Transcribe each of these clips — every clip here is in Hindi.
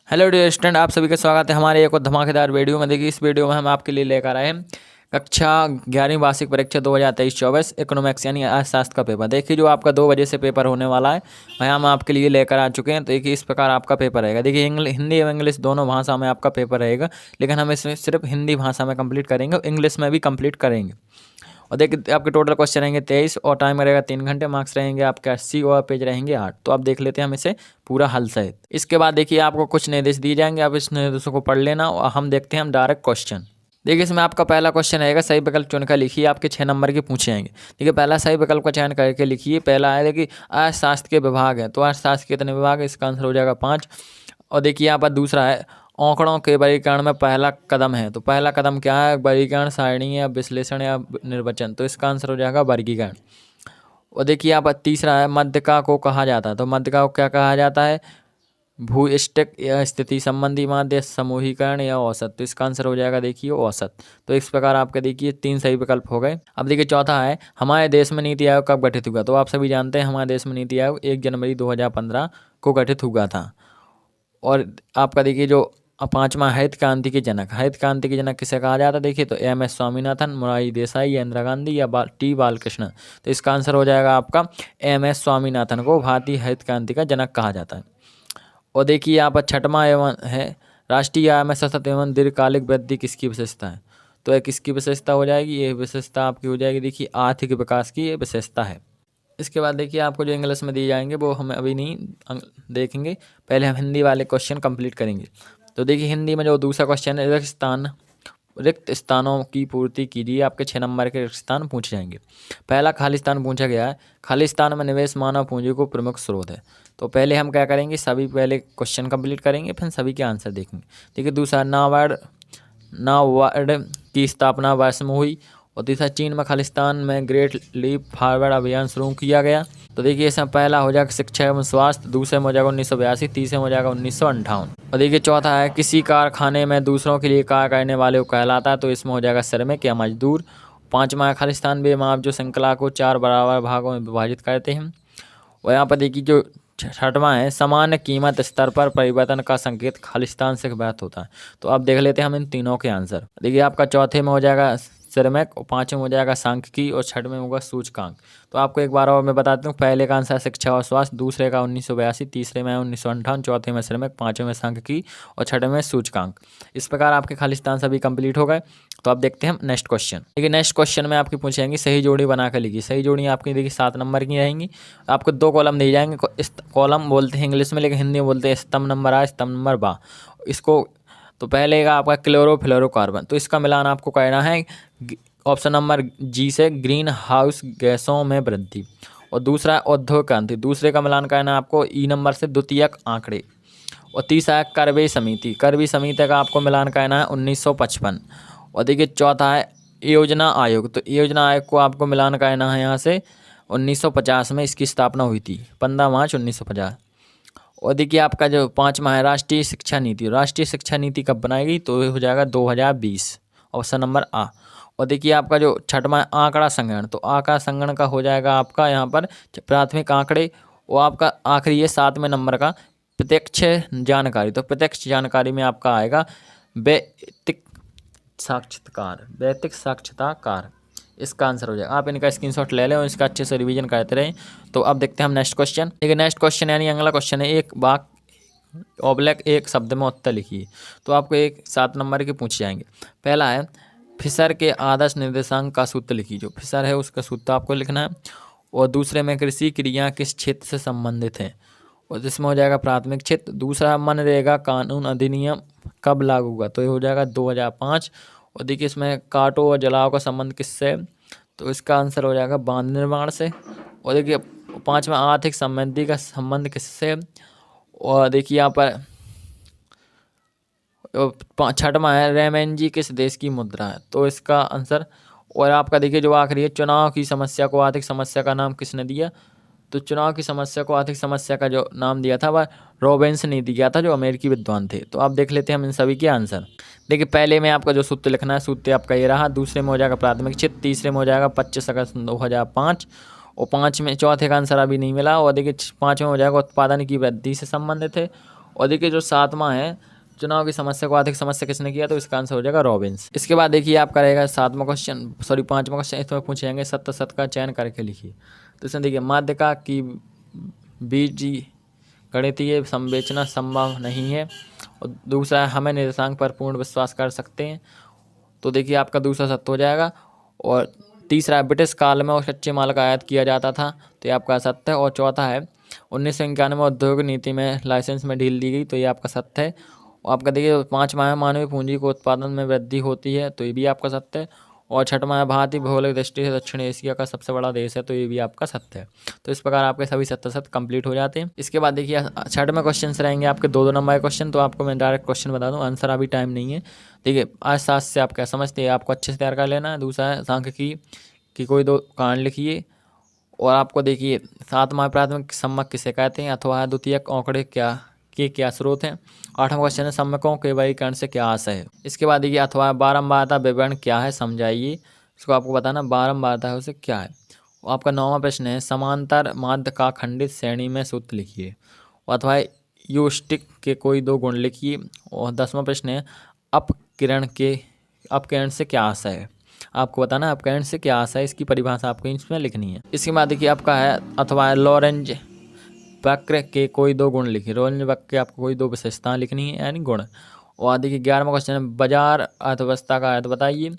हेलो डियर स्टूडेंट, आप सभी का स्वागत है हमारे एक और धमाकेदार वीडियो में। देखिए, इस वीडियो में हम आपके लिए लेकर आए हैं कक्षा 11वीं वार्षिक परीक्षा 2023-24 इकोनॉमिक्स यानी अर्थशास्त्र का पेपर। देखिए, जो आपका 2 बजे से पेपर होने वाला है वह हम आपके लिए लेकर आ चुके हैं। तो देखिए, इस प्रकार आपका पेपर रहेगा। देखिए, हिंदी और इंग्लिश दोनों भाषा में आपका पेपर रहेगा, लेकिन हम इसमें सिर्फ हिंदी भाषा में कंप्लीट करेंगे, इंग्लिश में भी कंप्लीट करेंगे। और देखिए, आपके टोटल क्वेश्चन रहेंगे 23 और टाइम रहेगा 3 घंटे। मार्क्स रहेंगे आपके 80 और पेज रहेंगे 8। तो आप देख लेते हैं हम इसे पूरा हल सहित। इसके बाद देखिए, आपको कुछ निर्देश दिए जाएंगे, आप इस निर्देशों को पढ़ लेना और हम देखते हैं हम डायरेक्ट क्वेश्चन। देखिए, इसमें आपका पहला क्वेश्चन रहेगा, सही विकल्प चुनकर लिखिए। आपके 6 नंबर के पूछे जाएंगे। देखिए, पहला सही विकल्प का चयन करके लिखिए। पहला है देखिए, अर्थशास्त्र के विभाग है, तो अर्थशास्त्र के कितने विभाग है, इसका आंसर हो जाएगा 5। और देखिए, यहाँ पर दूसरा है, आंकड़ों के वर्गीकरण में पहला कदम है, तो पहला कदम क्या है, वर्गीकरण, सारणी या विश्लेषण या निर्वचन, तो इसका आंसर हो जाएगा वर्गीकरण। और देखिए, यहाँ पर तीसरा है, मध्यका को कहा जाता है, तो मध्यका को क्या कहा जाता है, भूइष्टिक या स्थिति संबंधी माध्य, समूहीकरण या औसत, तो इसका आंसर हो जाएगा देखिए औसत। तो इस प्रकार आपके देखिए 3 सही विकल्प हो गए। अब देखिए, चौथा है, हमारे देश में नीति आयोग कब गठित हुआ, तो आप सभी जानते हैं हमारे देश में नीति आयोग 1 जनवरी 2015 को गठित हुआ था। और आपका देखिए, जो 5वां, हरित क्रांति के जनक, हरित क्रांति के जनक किसे कहा जाता है, देखिए तो MS स्वामीनाथन, मोरारजी देसाई या इंदिरा गांधी या टी बालकृष्ण, तो इसका आंसर हो जाएगा आपका MS स्वामीनाथन को भारतीय हरित क्रांति का जनक कहा जाता है। और देखिए, यहाँ पर 6वां एवं है, राष्ट्रीय आय में सतत एवं दीर्घकालिक वृद्धि किसकी विशेषता है, तो यह किसकी विशेषता हो जाएगी, ये विशेषता आपकी हो जाएगी देखिए आर्थिक विकास की ये विशेषता है। इसके बाद देखिए, आपको जो इंग्लिश में दिए जाएंगे वो हम अभी नहीं देखेंगे, पहले हम हिंदी वाले क्वेश्चन कंप्लीट करेंगे। तो देखिए, हिंदी में जो दूसरा क्वेश्चन है, रिक्त स्थानों की पूर्ति कीजिए। आपके 6 नंबर के रिक्त स्थान पूछे जाएंगे। पहला खाली स्थान पूछा गया है, खाली स्थान में निवेश मानव पूंजी को प्रमुख स्रोत है। तो पहले हम क्या करेंगे, सभी पहले क्वेश्चन कंप्लीट करेंगे, फिर सभी के आंसर देखेंगे। देखिए, दूसरा, नाबार्ड की स्थापना वर्ष में हुई। और तीसरा, चीन में खालिस्तान में ग्रेट लीप फॉरवर्ड अभियान शुरू किया गया। तो देखिए, इसमें पहला हो जाएगा शिक्षा एवं स्वास्थ्य, दूसरे में हो जाएगा 1982, तीसरे में हो जाएगा 1958। और देखिए, चौथा है, किसी कारखाने में दूसरों के लिए कार्य करने वाले को कहलाता है, तो इसमें हो जाएगा श्रमिक या मजदूर। 5वां है, खालिस्तान बेमाप जो श्रृंखला को 4 बराबर भागों में विभाजित करते हैं। और यहाँ पर देखिए, जो 6वां है, सामान्य कीमत स्तर पर परिवर्तन का संकेत खालिस्तान से व्यक्त होता है। तो अब देख लेते हैं हम इन तीनों के आंसर। देखिए, आपका चौथे में हो जाएगा श्रमिक, और 5वें में हो जाएगा सांख्यिकी, और 6वें में होगा सूचकांक। तो आपको एक बार और मैं बता दूं, पहले का आंसर शिक्षा और स्वास्थ्य, दूसरे का 1982, तीसरे में 1958, चौथे में श्रमिक, 5वें में सांख्यिकी और 6वें में सूचकांक। इस प्रकार आपके खालिस्तान सभी कंप्लीट हो गए। तो अब देखते हैं हम नेक्स्ट क्वेश्चन। देखिए, नेक्स्ट क्वेश्चन में आपकी पूछेंगे, सही जोड़ी बनाकर लिखिए। सही जोड़ी आपकी देखिए 7 नंबर की रहेंगी। आपको 2 कॉलम दिए जाएंगे, इस कॉलम बोलते हैं इंग्लिश में, लेकिन हिंदी में बोलते हैं स्तंभ नंबर आ, स्तंभ नंबर बा। इसको तो पहले का आपका क्लोरोफ्लोरोकार्बन, तो इसका मिलान आपको कहना है ऑप्शन नंबर जी से, ग्रीन हाउस गैसों में वृद्धि। और दूसरा, औद्योगिक क्रांति, दूसरे का मिलान करना है आपको ई नंबर से, द्वितीयक आंकड़े। और तीसरा है करवे समिति, करवी समिति का आपको मिलान करना है 1955। और देखिए, चौथा है योजना आयोग, तो योजना आयोग को आपको मिलान करना है यहाँ से 1950 में इसकी स्थापना हुई थी, 15 मार्च 1950। और देखिए, आपका जो 5वां है, राष्ट्रीय शिक्षा नीति, राष्ट्रीय शिक्षा नीति कब बनाएगी, तो ये हो जाएगा 2020, ऑप्शन नंबर आ। और देखिए, आपका जो 6वां है, आंकड़ा संग्रहण, तो आंकड़ा संग्रहण का हो जाएगा आपका यहाँ पर प्राथमिक आंकड़े। और आपका आखिरी है 7वें नंबर का प्रत्यक्ष जानकारी, तो प्रत्यक्ष जानकारी में आपका आएगा वैयक्तिक साक्षात्कार, इसका आंसर हो जाएगा। आप इनका स्क्रीनशॉट ले लें और इसका अच्छे से रिवीजन करते रहें। तो अब देखते हैं हम नेक्स्ट क्वेश्चन। देखिए, नेक्स्ट क्वेश्चन यानी अगला क्वेश्चन है, एक वाक्य ऑब्लिक एक शब्द में उत्तर लिखिए। तो आपको 7 नंबर के पूछे जाएंगे। पहला है, फिशर के आदर्श निर्देशांक का सूत्र लिखिए। जो फिशर है उसका सूत्र आपको लिखना है। और दूसरे में, कृषि क्रिया किस क्षेत्र से संबंधित है, और जिसमें हो जाएगा प्राथमिक क्षेत्र। दूसरा, मनरेगा कानून अधिनियम कब लागू हुआ, तो ये हो जाएगा 2005। और देखिए, इसमें काटो और जलाओ का संबंध किससे, तो इसका आंसर हो जाएगा बांध निर्माण से। और देखिए, 5वां, आर्थिक समृद्धि का संबंध किससे। और देखिए, यहाँ पर 6वां है, रेमेंजी किस देश की मुद्रा है, तो इसका आंसर। और आपका देखिए, जो आखिरी है, चुनाव की समस्या को आर्थिक समस्या का नाम किसने दिया, तो चुनाव की समस्या को आर्थिक समस्या का जो नाम दिया था वह रॉबिन्स ने दिया था, जो अमेरिकी विद्वान थे। तो आप देख लेते हैं हम इन सभी के आंसर। देखिए, पहले में आपका जो सूत्र लिखना है, सूत्र आपका ये रहा। दूसरे में हो जाएगा प्राथमिक क्षेत्र, तीसरे में हो जाएगा 25 अगस्त 2005, और 5 में, चौथे का आंसर अभी नहीं मिला। और देखिए, 5 में हो जाएगा उत्पादन की वृद्धि से संबंधित है। और देखिए जो 7वां है, चुनाव की समस्या को आर्थिक समस्या किसने किया, तो इसका आंसर हो जाएगा रॉबिन्स। इसके बाद देखिए आपका रहेगा 5वां क्वेश्चन, इसमें पूछे जाएंगे सत्य सत्य का चयन करके लिखिए। तो इसमें देखिए माध्यिका की बीजी गणितीय संवेचना संभव नहीं है, और दूसरा है हमें निर्देशांक पर पूर्ण विश्वास कर सकते हैं। तो देखिए आपका दूसरा सत्य हो जाएगा। और तीसरा है ब्रिटिश काल में और कच्चे माल का आयात किया जाता था, तो ये आपका सत्य है। और चौथा है 1991 में उद्योग नीति में लाइसेंस में ढील दी गई, तो ये आपका सत्य है। और आपका देखिए 5वां है मानवीय पूंजी को उत्पादन में वृद्धि होती है, तो ये भी आपका सत्य है। और 6वां है भारतीय भौगोलिक दृष्टि से दक्षिण एशिया का सबसे बड़ा देश है, तो ये भी आपका सत्य है। तो इस प्रकार आपके सभी सत्य कंप्लीट हो जाते हैं। इसके बाद देखिए 6वें क्वेश्चन रहेंगे आपके 2-2 नंबर के क्वेश्चन। तो आपको मैं डायरेक्ट क्वेश्चन बता दूं, आंसर अभी टाइम नहीं है। देखिए आज 7 से आप क्या समझते हैं, आपको अच्छे से तैयार कर लेना है। दूसरा है सांख्यिकी की कोई 2 कारण लिखिए। और आपको देखिए 7वां प्राथमिक सम्मक किसे कहते हैं, अथवा द्वितीयक आंकड़े क्या स्रोत हैं। 8वां क्वेश्चन है सम्मकों के वर्गीकरण से क्या आशय है। इसके बाद देखिए अथवा बारंबारता विवरण क्या है, समझाइए। इसको आपको बताना बारंबारता है उसे क्या है। और आपका 9वां प्रश्न है समांतर माध्य का खंडित श्रेणी में सूत्र लिखिए। अथवा यूस्टिक के कोई 2 गुण लिखिए। और 10वां प्रश्न है अपकिरण से क्या आशय है। आपको बताना अपकिरण से क्या आशय है, इसकी परिभाषा आपको इसमें लिखनी है। इसके बाद देखिए आपका है अथवा लॉरेंज वक्र के कोई 2 गुण लिखिए। लॉरेंज वक्र के आपको कोई 2 विशेषताएं लिखनी है, यानी गुण। और देखिए 11वां क्वेश्चन है बाजार अर्थव्यवस्था का आयत बताइए।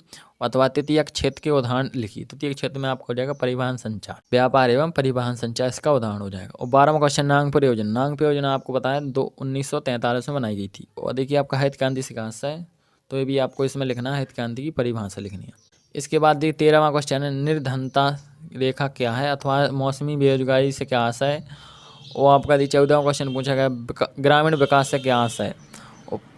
अथवा तृतीयक क्षेत्र के उदाहरण लिखिए। तृतीयक क्षेत्र में आपको हो जाएगा परिवहन संचार, व्यापार एवं परिवहन संचार, इसका उदाहरण हो जाएगा। और 12वां क्वेश्चन नागपुर योजना। नागपुर योजना आपको बताया 1943 में बनाई गई थी। और देखिए आपका हरित क्रांति से कहाँ है, तो ये भी आपको इसमें लिखना है, हरित क्रांति की परिभाषा लिखनी है। इसके बाद देखिए 13वां क्वेश्चन है निर्धनता रेखा क्या है, अथवा मौसमी बेरोजगारी से क्या आशय है। और आपका 14वां क्वेश्चन पूछा गया ग्रामीण विकास से क्या आशय है,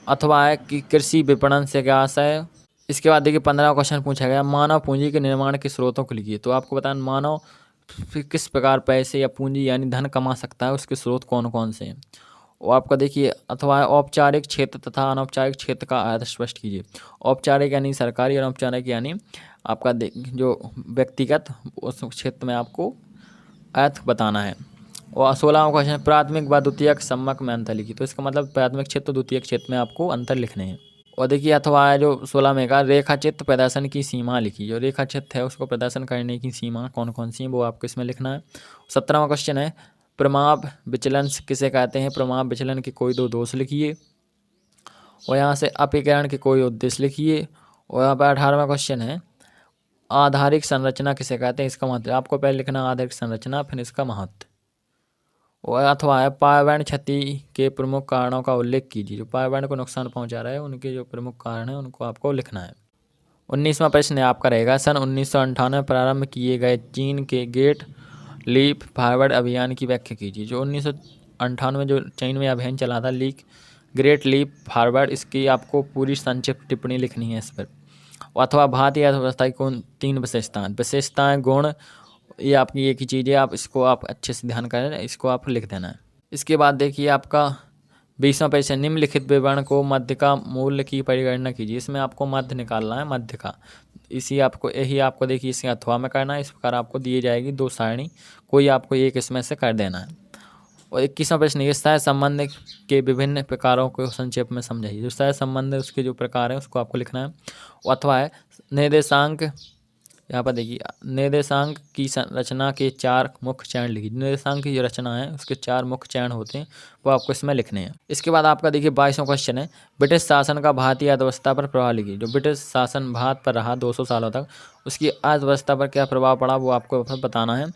अथवा है कि कृषि विपणन से क्या आशय है। इसके बाद देखिए 15वां क्वेश्चन पूछा गया मानव पूंजी के निर्माण के स्रोतों को लिखिए। तो आपको बताना मानव किस प्रकार पैसे या पूंजी यानी धन कमा सकता है, उसके स्रोत कौन कौन से हैं। और आपका देखिए अथवा औपचारिक क्षेत्र तथा अनौपचारिक क्षेत्र का आयत स्पष्ट कीजिए। औपचारिक यानी सरकारी, और अनौपचारिक यानी आपका जो व्यक्तिगत, उस क्षेत्र में आपको आयत बताना है। और 16वां क्वेश्चन प्राथमिक व द्वितीयक सम्मक में अंतर लिखिए। तो इसका मतलब प्राथमिक क्षेत्र द्वितीयक क्षेत्र में आपको अंतर लिखने हैं। और देखिए अथवा जो 16 में का रेखा चित्र प्रदर्शन की सीमा लिखिए। जो रेखा चित्र है उसको प्रदर्शन करने की सीमा कौन कौन सी है, वो आपको इसमें लिखना है। 17वां क्वेश्चन है प्रमाप विचलन किसे कहते हैं। प्रमाप विचलन के कोई 2 दोष लिखिए। और यहाँ से अपीकरण के कोई उद्देश्य लिखिए। और यहाँ पर 18वां क्वेश्चन है आधारिक संरचना किसे कहते हैं, इसका महत्व आपको पहले लिखना आधारिक संरचना, फिर इसका महत्व। और अथवा है पर्यावरण क्षति के प्रमुख कारणों का उल्लेख कीजिए। जो पर्यावरण को नुकसान पहुंचा रहा है उनके जो प्रमुख कारण हैं उनको आपको लिखना है। 19वां प्रश्न आपका रहेगा सन 1998 में प्रारंभ किए गए चीन के ग्रेट लीप फॉरवर्ड अभियान की व्याख्या कीजिए। जो 1998 में जो चीन में अभियान चला था ग्रेट लीप फॉरवर्ड, इसकी आपको पूरी संक्षिप्त टिप्पणी लिखनी है इस पर। अथवा भारतीय अर्थव्यवस्था की कौन 3 विशेषताएं गुण, ये आपकी एक ही चीज़ है, आप इसको आप अच्छे से ध्यान करें, इसको आप लिख देना है। इसके बाद देखिए आपका 20वां प्रश्न निम्नलिखित विवरण को मध्य का मूल्य की परिगणना कीजिए। इसमें आपको मध्य निकालना है, मध्य का। यही आपको देखिए इसे अथवा में करना है। इस प्रकार आपको दिए जाएगी 2 सारणी, कोई आपको एक इसमें से कर देना है। और 21वां प्रश्न ये सह संबंध के विभिन्न प्रकारों को संक्षेप में समझाइए। जो सह संबंध है उसके जो प्रकार है उसको आपको लिखना है। अथवा है निर्देशांक, यहाँ पर देखिए निर्देशांक की रचना के 4 मुख्य चरण लिखिए। निर्देशांक की जो रचना है उसके 4 मुख्य चरण होते हैं, वो आपको इसमें लिखने हैं। इसके बाद आपका देखिए 22वां क्वेश्चन है ब्रिटिश शासन का भारतीय अर्थव्यवस्था पर प्रभाव लिखिए। जो ब्रिटिश शासन भारत पर रहा 200 सालों तक, उसकी अर्थव्यवस्था पर क्या प्रभाव पड़ा वो आपको बताना है।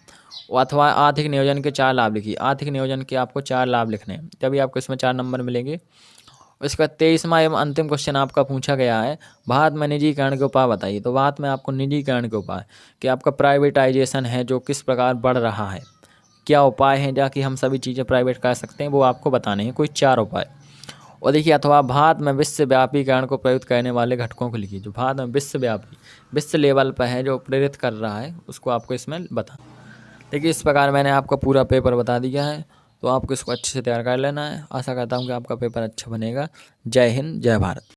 अथवा आर्थिक नियोजन के 4 लाभ लिखिए। आर्थिक नियोजन के आपको 4 लाभ लिखने हैं, तभी आपको इसमें 4 नंबर मिलेंगे। इसका 23वां एवं अंतिम क्वेश्चन आपका पूछा गया है भारत में निजीकरण के उपाय बताइए। तो भारत में आपको निजीकरण के उपाय कि आपका प्राइवेटाइजेशन है जो किस प्रकार बढ़ रहा है, क्या उपाय हैं जाकि हम सभी चीज़ें प्राइवेट कर सकते हैं, वो आपको बताने हैं कोई 4 उपाय। और देखिए अथवा भारत में विश्वव्यापीकरण को प्रयुक्त करने वाले घटकों को लिखिए। जो भारत में विश्व लेवल पर है जो प्रेरित कर रहा है उसको आपको इसमें बता। देखिए इस प्रकार मैंने आपका पूरा पेपर बता दिया है, तो आपको इसको अच्छे से तैयार कर लेना है। आशा करता हूँ कि आपका पेपर अच्छा बनेगा। जय हिंद, जय भारत।